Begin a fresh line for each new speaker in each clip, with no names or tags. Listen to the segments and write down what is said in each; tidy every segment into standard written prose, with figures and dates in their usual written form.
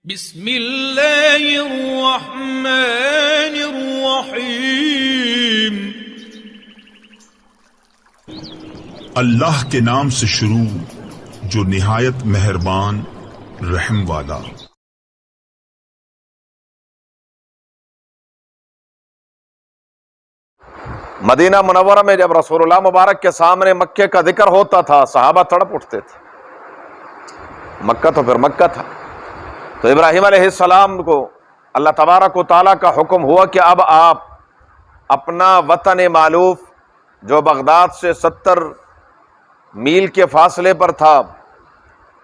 بسم اللہ الرحمن الرحیم۔
اللہ کے نام سے شروع جو نہایت مہربان رحم والا۔
مدینہ منورہ میں جب رسول اللہ مبارک کے سامنے مکے کا ذکر ہوتا تھا صحابہ تڑپ اٹھتے تھے۔ مکہ تو پھر مکہ تھا، تو ابراہیم علیہ السلام کو اللہ تبارک و تعالیٰ کا حکم ہوا کہ اب آپ اپنا وطن معلوف جو بغداد سے 70 میل کے فاصلے پر تھا،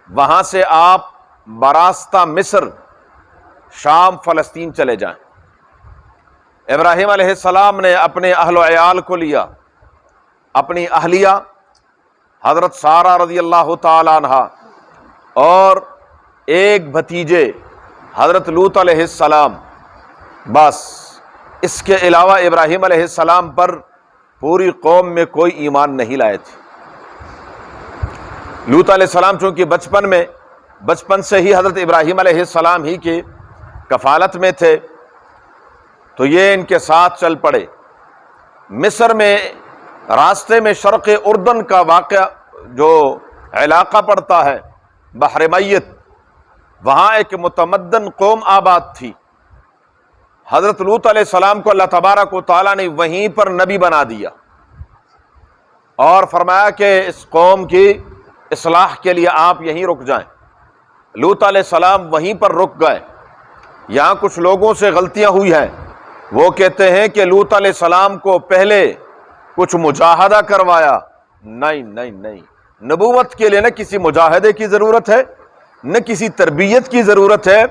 وہاں سے آپ براستہ مصر شام فلسطین چلے جائیں۔ ابراہیم علیہ السلام نے اپنے اہل و عیال کو لیا، اپنی اہلیہ حضرت سارہ رضی اللہ تعالی عنہ اور ایک بھتیجے حضرت لوط علیہ السلام، بس اس کے علاوہ ابراہیم علیہ السلام پر پوری قوم میں کوئی ایمان نہیں لائے تھے۔ لوط علیہ السلام چونکہ بچپن سے ہی حضرت ابراہیم علیہ السلام ہی کی کفالت میں تھے، تو یہ ان کے ساتھ چل پڑے۔ مصر میں راستے میں شرق اردن کا واقع جو علاقہ پڑتا ہے بحر میت، وہاں ایک متمدن قوم آباد تھی۔ حضرت لوط علیہ السلام کو اللہ تبارک و تعالیٰ نے وہیں پر نبی بنا دیا اور فرمایا کہ اس قوم کی اصلاح کے لیے آپ یہیں رک جائیں۔ لوط علیہ السلام وہیں پر رک گئے۔ یہاں کچھ لوگوں سے غلطیاں ہوئی ہیں، وہ کہتے ہیں کہ لوط علیہ السلام کو پہلے کچھ مجاہدہ کروایا۔ نہیں، نبوت کے لیے نہ کسی مجاہدے کی ضرورت ہے، نہ کسی تربیت کی ضرورت ہے۔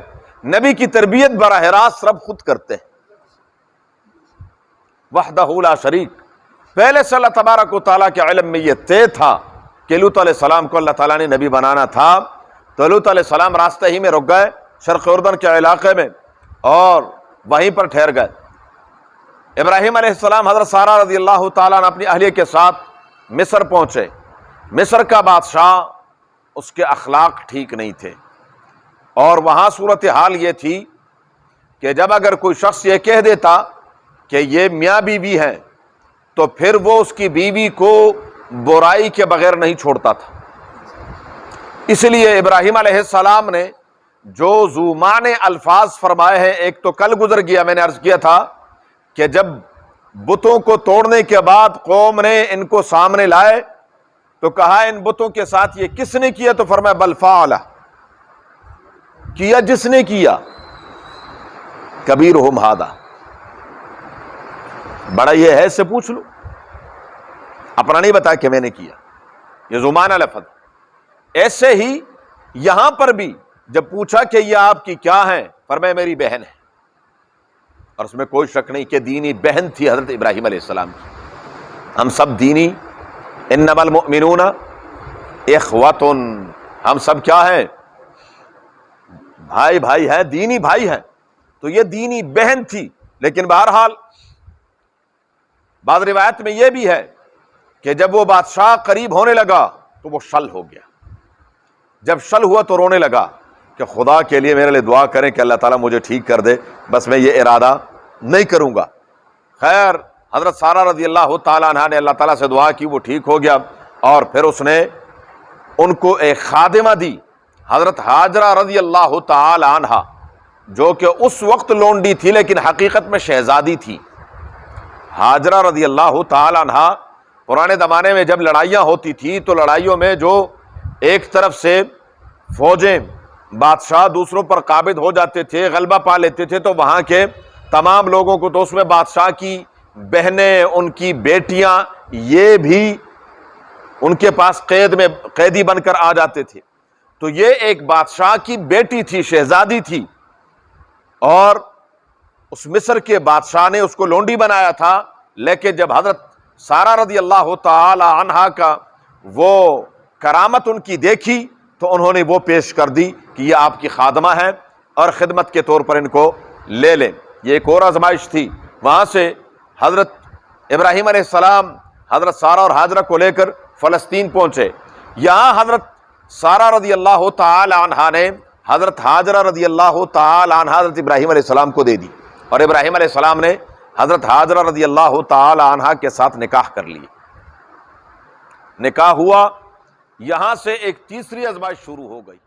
نبی کی تربیت براہ راست رب خود کرتے ہیں، وحدہ لا شریک۔ پہلے سے اللہ تبارک و تعالیٰ کے علم میں یہ طے تھا کہ لوط علیہ السلام کو اللہ تعالیٰ نے نبی بنانا تھا، تو لوط علیہ السلام راستے ہی میں رک گئے شرق اردن کے علاقے میں اور وہیں پر ٹھہر گئے۔ ابراہیم علیہ السلام حضرت سارہ رضی اللہ تعالیٰ عنہ اپنی اہلیہ کے ساتھ مصر پہنچے۔ مصر کا بادشاہ، اس کے اخلاق ٹھیک نہیں تھے، اور وہاں صورتحال یہ تھی کہ جب اگر کوئی شخص یہ کہہ دیتا کہ یہ میاں بیوی ہیں، تو پھر وہ اس کی بیوی کو برائی کے بغیر نہیں چھوڑتا تھا۔ اس لیے ابراہیم علیہ السلام نے جو زومان الفاظ فرمائے ہیں، ایک تو کل گزر گیا، میں نے عرض کیا تھا کہ جب بتوں کو توڑنے کے بعد قوم نے ان کو سامنے لائے تو کہا ان بتوں کے ساتھ یہ کس نے کیا؟ تو فرمایا بل فعل، کیا جس نے کیا، کبیرہم ھذا، بڑا یہ ہے سے پوچھ لو، اپنا نہیں بتایا کہ میں نے کیا، یہ زمانہ لفظ۔ ایسے ہی یہاں پر بھی جب پوچھا کہ یہ آپ کی کیا ہیں، فرمایا میری بہن ہے، اور اس میں کوئی شک نہیں کہ دینی بہن تھی حضرت ابراہیم علیہ السلام کی۔ ہم سب دینی، انما المؤمنون اخوۃ، ہم سب کیا ہیں؟ بھائی ہیں، دینی بھائی ہیں۔ تو یہ دینی بہن تھی، لیکن بہرحال بعض روایت میں یہ بھی ہے کہ جب وہ بادشاہ قریب ہونے لگا تو وہ شل ہو گیا۔ جب شل ہوا تو رونے لگا کہ خدا کے لیے میرے لیے دعا کریں کہ اللہ تعالیٰ مجھے ٹھیک کر دے، بس میں یہ ارادہ نہیں کروں گا۔ خیر، حضرت سارہ رضی اللہ تعالیٰ عنہ نے اللہ تعالیٰ سے دعا کی، وہ ٹھیک ہو گیا، اور پھر اس نے ان کو ایک خادمہ دی، حضرت ہاجرہ رضی اللہ تعالی عنہ، جو کہ اس وقت لونڈی تھی لیکن حقیقت میں شہزادی تھی۔ ہاجرہ رضی اللہ تعالی عنہ، پرانے زمانے میں جب لڑائیاں ہوتی تھی تو لڑائیوں میں جو ایک طرف سے فوجیں بادشاہ دوسروں پر قابض ہو جاتے تھے، غلبہ پا لیتے تھے، تو وہاں کے تمام لوگوں کو، تو اس میں بادشاہ کی بہنیں، ان کی بیٹیاں، یہ بھی ان کے پاس قیدی بن کر آ جاتے تھے۔ تو یہ ایک بادشاہ کی بیٹی تھی، شہزادی تھی، اور اس مصر کے بادشاہ نے اس کو لونڈی بنایا تھا، لیکن جب حضرت سارہ رضی اللہ تعالی عنہا کا وہ کرامت ان کی دیکھی تو انہوں نے وہ پیش کر دی کہ یہ آپ کی خادمہ ہے اور خدمت کے طور پر ان کو لے لیں۔ یہ ایک اور آزمائش تھی۔ وہاں سے حضرت ابراہیم علیہ السلام حضرت سارہ اور ہاجرہ کو لے کر فلسطین پہنچے۔ یہاں حضرت سارہ رضی اللہ تعالی عنہا نے حضرت ہاجرہ رضی اللہ تعالی عنہ حضرت ابراہیم علیہ السلام کو دے دی، اور ابراہیم علیہ السلام نے حضرت ہاجرہ رضی اللہ تعالی عنہ کے ساتھ نکاح کر لی۔ نکاح ہوا، یہاں سے ایک تیسری آزمائش شروع ہو گئی۔